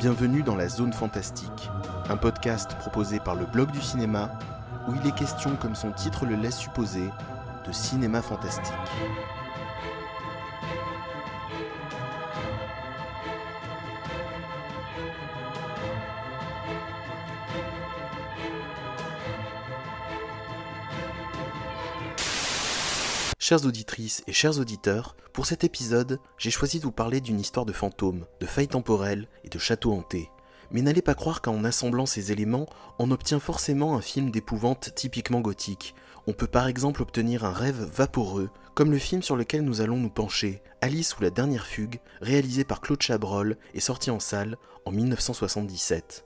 Bienvenue dans la Zone Fantastique, un podcast proposé par le Blog du Cinéma, où il est question, comme son titre le laisse supposer, de cinéma fantastique. Chères auditrices et chers auditeurs, pour cet épisode, j'ai choisi de vous parler d'une histoire de fantômes, de failles temporelles et de châteaux hantés. Mais n'allez pas croire qu'en assemblant ces éléments, on obtient forcément un film d'épouvante typiquement gothique. On peut par exemple obtenir un rêve vaporeux, comme le film sur lequel nous allons nous pencher, Alice ou la dernière fugue, réalisé par Claude Chabrol et sorti en salle en 1977.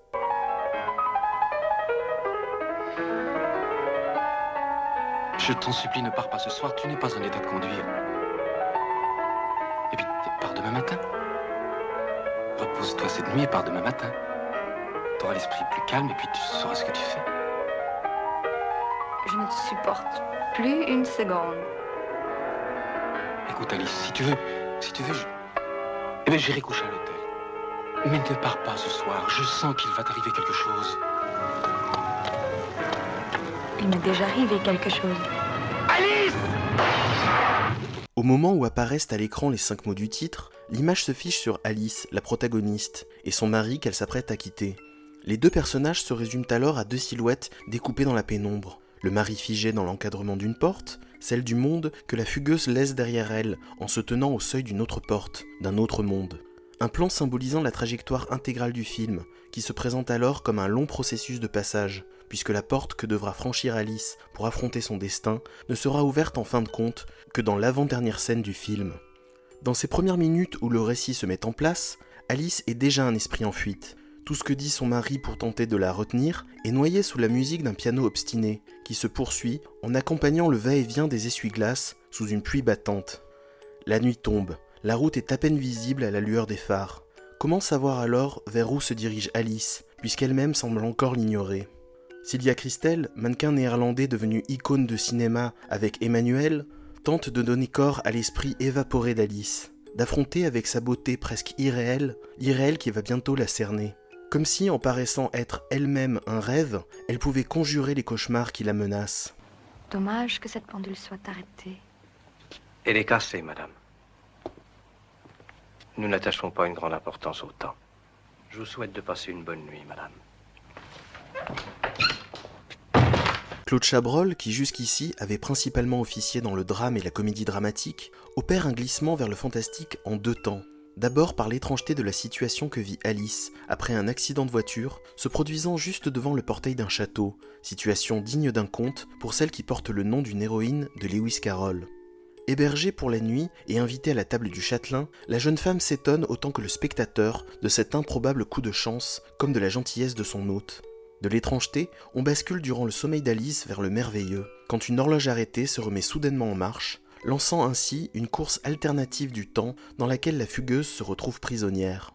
Je t'en supplie, ne pars pas ce soir, tu n'es pas en état de conduire. Et puis, pars demain matin. Repose-toi cette nuit et pars demain matin. T'auras l'esprit plus calme et puis tu sauras ce que tu fais. Je ne te supporte plus une seconde. Écoute Alice, si tu veux, j'irai coucher à l'hôtel. Mais ne pars pas ce soir, je sens qu'il va t'arriver quelque chose. Il m'est déjà arrivé quelque chose. Alice! Au moment où apparaissent à l'écran les 5 mots du titre, l'image se fiche sur Alice, la protagoniste, et son mari qu'elle s'apprête à quitter. Les deux personnages se résument alors à deux silhouettes découpées dans la pénombre. Le mari figé dans l'encadrement d'une porte, celle du monde que la fugueuse laisse derrière elle en se tenant au seuil d'une autre porte, d'un autre monde. Un plan symbolisant la trajectoire intégrale du film, qui se présente alors comme un long processus de passage, puisque la porte que devra franchir Alice pour affronter son destin ne sera ouverte en fin de compte que dans l'avant-dernière scène du film. Dans ces premières minutes où le récit se met en place, Alice est déjà un esprit en fuite. Tout ce que dit son mari pour tenter de la retenir est noyé sous la musique d'un piano obstiné, qui se poursuit en accompagnant le va-et-vient des essuie-glaces sous une pluie battante. La nuit tombe, la route est à peine visible à la lueur des phares. Comment savoir alors vers où se dirige Alice, puisqu'elle-même semble encore l'ignorer ? Sylvia Kristel, mannequin néerlandais devenu icône de cinéma avec Emmanuel, tente de donner corps à l'esprit évaporé d'Alice, d'affronter avec sa beauté presque irréelle, l'irréel qui va bientôt la cerner. Comme si, en paraissant être elle-même un rêve, elle pouvait conjurer les cauchemars qui la menacent. Dommage que cette pendule soit arrêtée. Elle est cassée, madame. Nous n'attachons pas une grande importance au temps. Je vous souhaite de passer une bonne nuit, madame. Claude Chabrol, qui jusqu'ici avait principalement officié dans le drame et la comédie dramatique, opère un glissement vers le fantastique en deux temps. D'abord par l'étrangeté de la situation que vit Alice après un accident de voiture se produisant juste devant le portail d'un château, situation digne d'un conte pour celle qui porte le nom d'une héroïne de Lewis Carroll. Hébergée pour la nuit et invitée à la table du châtelain, la jeune femme s'étonne autant que le spectateur de cet improbable coup de chance comme de la gentillesse de son hôte. De l'étrangeté, on bascule durant le sommeil d'Alice vers le merveilleux, quand une horloge arrêtée se remet soudainement en marche, lançant ainsi une course alternative du temps dans laquelle la fugueuse se retrouve prisonnière.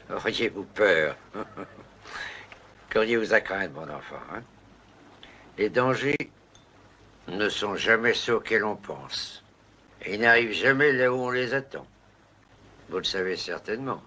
Auriez-vous peur? Qu'auriez-vous à craindre, mon enfant, Les dangers ne sont jamais ceux auxquels l'on pense. Et ils n'arrivent jamais là où on les attend. Vous le savez certainement,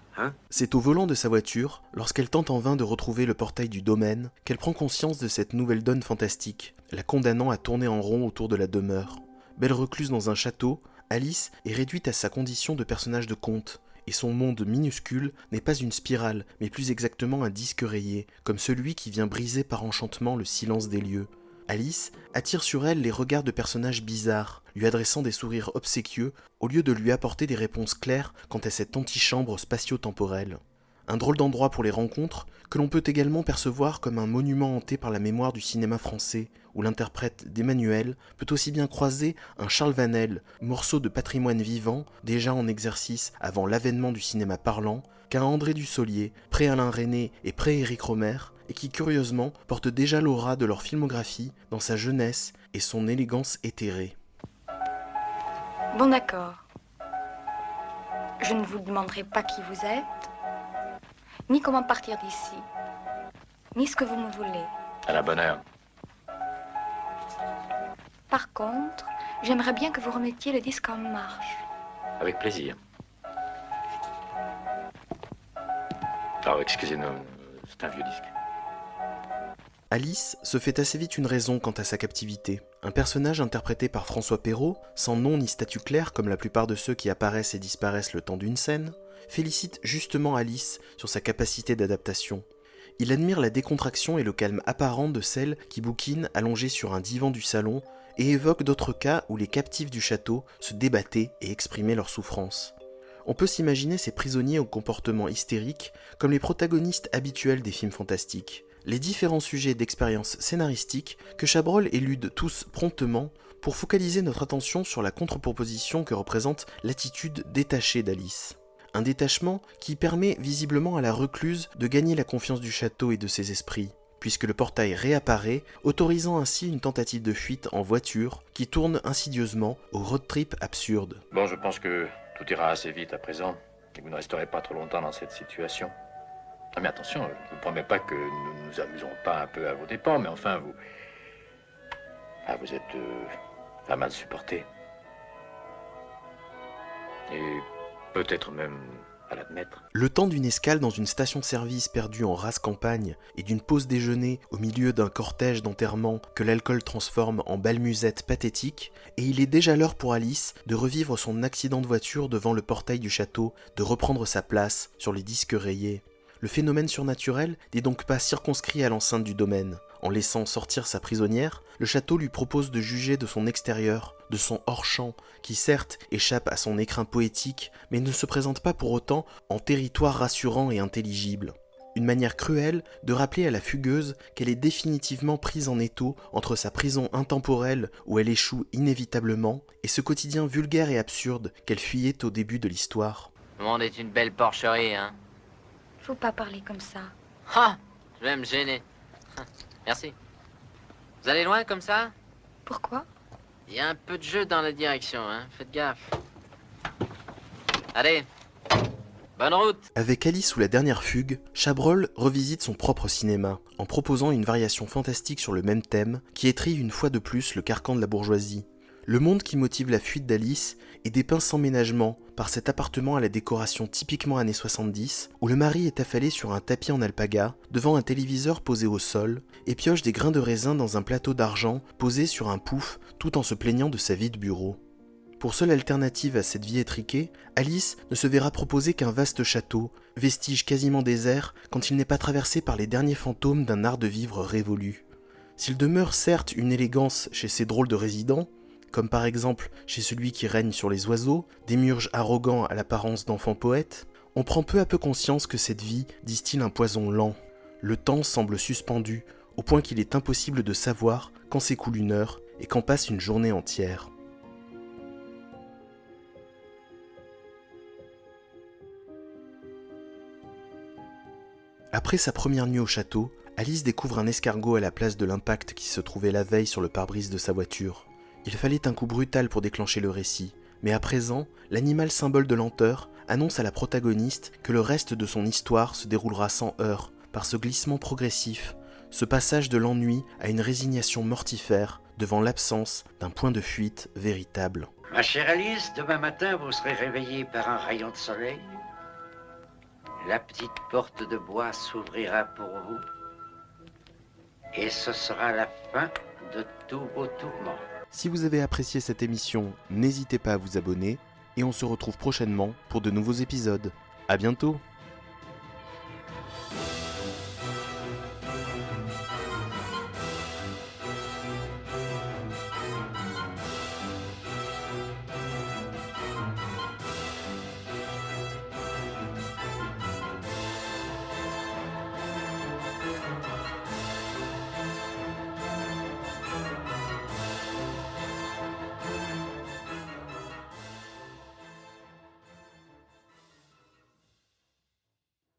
C'est au volant de sa voiture, lorsqu'elle tente en vain de retrouver le portail du domaine, qu'elle prend conscience de cette nouvelle donne fantastique, la condamnant à tourner en rond autour de la demeure. Belle recluse dans un château, Alice est réduite à sa condition de personnage de conte, et son monde minuscule n'est pas une spirale, mais plus exactement un disque rayé, comme celui qui vient briser par enchantement le silence des lieux. Alice attire sur elle les regards de personnages bizarres, lui adressant des sourires obséquieux, au lieu de lui apporter des réponses claires quant à cette antichambre spatio-temporelle. Un drôle d'endroit pour les rencontres, que l'on peut également percevoir comme un monument hanté par la mémoire du cinéma français, où l'interprète d'Emmanuel peut aussi bien croiser un Charles Vanel, morceau de patrimoine vivant, déjà en exercice avant l'avènement du cinéma parlant, qu'un André Dussolier, pré-Alain Resnais et pré-Éric Rohmer, et qui curieusement porte déjà l'aura de leur filmographie dans sa jeunesse et son élégance éthérée. Bon, d'accord. Je ne vous demanderai pas qui vous êtes, ni comment partir d'ici, ni ce que vous me voulez. À la bonne heure. Par contre, j'aimerais bien que vous remettiez le disque en marche. Avec plaisir. Oh, excusez-nous, c'est un vieux disque. Alice se fait assez vite une raison quant à sa captivité. Un personnage interprété par François Perrault, sans nom ni statut clair comme la plupart de ceux qui apparaissent et disparaissent le temps d'une scène, félicite justement Alice sur sa capacité d'adaptation. Il admire la décontraction et le calme apparent de celle qui bouquine allongée sur un divan du salon et évoque d'autres cas où les captifs du château se débattaient et exprimaient leurs souffrances. On peut s'imaginer ces prisonniers au comportement hystérique comme les protagonistes habituels des films fantastiques. Les différents sujets d'expérience scénaristique que Chabrol élude tous promptement pour focaliser notre attention sur la contre-proposition que représente l'attitude détachée d'Alice. Un détachement qui permet visiblement à la recluse de gagner la confiance du château et de ses esprits, puisque le portail réapparaît, autorisant ainsi une tentative de fuite en voiture qui tourne insidieusement au road trip absurde. Bon, je pense que tout ira assez vite à présent, et vous ne resterez pas trop longtemps dans cette situation. Ah, mais attention, je ne vous promets pas que nous nous amusons pas un peu à vos dépens, mais enfin, vous... Ah, vous êtes pas mal supporté. Et peut-être même à l'admettre. Le temps d'une escale dans une station-service perdue en rase campagne et d'une pause déjeuner au milieu d'un cortège d'enterrement que l'alcool transforme en balmusette pathétique, et il est déjà l'heure pour Alice de revivre son accident de voiture devant le portail du château, de reprendre sa place sur les disques rayés. Le phénomène surnaturel n'est donc pas circonscrit à l'enceinte du domaine. En laissant sortir sa prisonnière, le château lui propose de juger de son extérieur, de son hors-champ, qui certes échappe à son écrin poétique, mais ne se présente pas pour autant en territoire rassurant et intelligible. Une manière cruelle de rappeler à la fugueuse qu'elle est définitivement prise en étau entre sa prison intemporelle où elle échoue inévitablement et ce quotidien vulgaire et absurde qu'elle fuyait au début de l'histoire. Le monde est une belle porcherie, hein. Faut pas parler comme ça. Ah, je vais me gêner. Merci. Vous allez loin comme ça? Pourquoi? Il y a un peu de jeu dans la direction, hein. Faites gaffe. Allez, bonne route. Avec Alice ou la dernière fugue, Chabrol revisite son propre cinéma, en proposant une variation fantastique sur le même thème, qui étrille une fois de plus le carcan de la bourgeoisie. Le monde qui motive la fuite d'Alice est dépeint sans ménagement par cet appartement à la décoration typiquement années 70, où le mari est affalé sur un tapis en alpaga, devant un téléviseur posé au sol, et pioche des grains de raisin dans un plateau d'argent posé sur un pouf, tout en se plaignant de sa vie de bureau. Pour seule alternative à cette vie étriquée, Alice ne se verra proposer qu'un vaste château, vestige quasiment désert quand il n'est pas traversé par les derniers fantômes d'un art de vivre révolu. S'il demeure certes une élégance chez ces drôles de résidents, comme par exemple chez celui qui règne sur les oiseaux, démiurge arrogant à l'apparence d'enfant poète, on prend peu à peu conscience que cette vie distille un poison lent. Le temps semble suspendu, au point qu'il est impossible de savoir quand s'écoule une heure et quand passe une journée entière. Après sa première nuit au château, Alice découvre un escargot à la place de l'impact qui se trouvait la veille sur le pare-brise de sa voiture. Il fallait un coup brutal pour déclencher le récit, mais à présent, l'animal symbole de lenteur annonce à la protagoniste que le reste de son histoire se déroulera sans heurts, par ce glissement progressif, ce passage de l'ennui à une résignation mortifère devant l'absence d'un point de fuite véritable. Ma chère Alice, demain matin, vous serez réveillée par un rayon de soleil. La petite porte de bois s'ouvrira pour vous. Et ce sera la fin de tous vos tourments. Si vous avez apprécié cette émission, n'hésitez pas à vous abonner et on se retrouve prochainement pour de nouveaux épisodes. À bientôt!